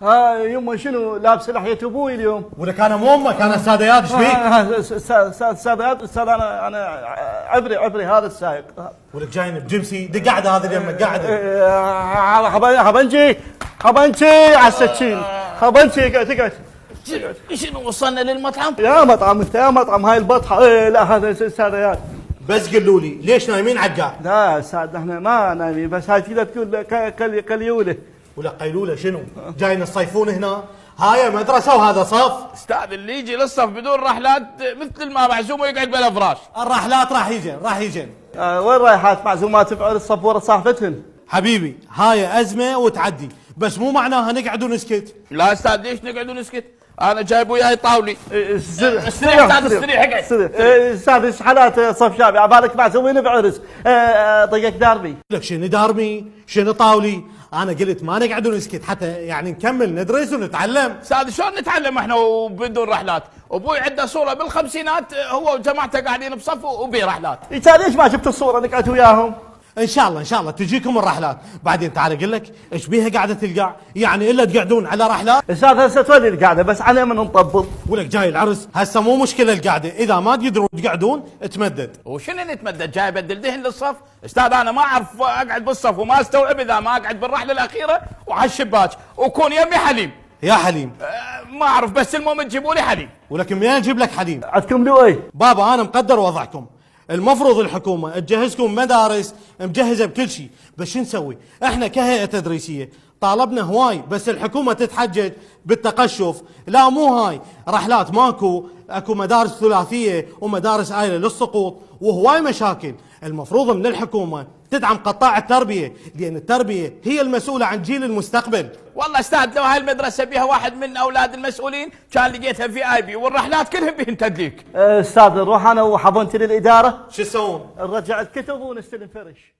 يمه شنو لابس لحية ابوي اليوم؟ ولك انا مو امك، انا استاذ اياد. ايش فيك؟ استاذ انا عبري هذا السائق. ولك جايين بجمسي دي قاعده هذا يمك قاعده. خبنشي على السكين. خبنشي تقعد. شنو وصلنا للمطعم؟ يا مطعم انت يا مطعم هاي البطحه. لا هذا استاذ اياد. بس قولوا لي ليش نايمين عقار؟ لا استاذ احنا ما نايمين، بس هاي تقدر تقول قليوله. ولا قيلوله شنو؟ جايين تصيفون هنا؟ هاي مدرسه وهذا صف. استاذ اللي يجي للصف بدون رحلات مثل ما معزوم ويقعد بلا فراش. الرحلات راح يجين. وين رايحات معزومات بعد الصف ورا صاحبتهن؟ حبيبي هاي ازمه وتعدي، بس مو معناها نقعد ونسكت. لا استاذ ليش نقعد ونسكت؟ انا جايب وياي طاولي. استريح اقعد. استاذ ايش حالات صف شابي؟ عبالك معزومين بعرس طقك دارمي. لك شنو دارمي؟ شنو طاولي؟ انا قلت ما نقعد ونسكت حتى يعني نكمل ندرس ونتعلم. استاذ شلون نتعلم احنا وبدون رحلات؟ ابوي عنده صوره بالخمسينات هو وجماعته قاعدين بصف وبي رحلات. انت ليش ما جبت الصوره نقعد وياهم؟ ان شاء الله تجيكم الرحلات. بعدين تعال اقول لك ايش بيها قاعده القاع، يعني الا تقعدون على رحلات. استاذ هسه تولي القعده بس على من نطبل. ولك جاي العرس هسه مو مشكله القعده، اذا ما تقدرون تقعدون تمدد. وشنو نتمدد؟ جاي بدل دهن للصف؟ استاذ انا ما اعرف اقعد بالصف وما استوعب اذا ما اقعد بالرحله الاخيره وعلى الشباك وكون يمي حليم. يا حليم ما اعرف بس المهم تجيبوا لي حليم. ولك منين اجيب لك حليم؟ عندكم لؤي؟ بابا انا مقدر وضعكم، المفروض الحكومة تجهزكم مدارس مجهزة بكل شيء، بس شو نسوي؟ احنا كهيئة تدريسية طالبنا هواي، بس الحكومة تتحجج بالتقشف. لا مو هاي رحلات ماكو، اكو مدارس ثلاثية ومدارس آيلة للسقوط وهواي مشاكل. المفروض من الحكومة تدعم قطاع التربية، لأن التربية هي المسؤولة عن جيل المستقبل. والله استاذ لو هاي المدرسة بيها واحد من أولاد المسؤولين كان لقيتها في اي بي والرحلات كلهم بيهن تدليك. استاذ نروح انا وحضنتي للإدارة. شو تسوون؟ نرجع الكتب ونستلم فرش.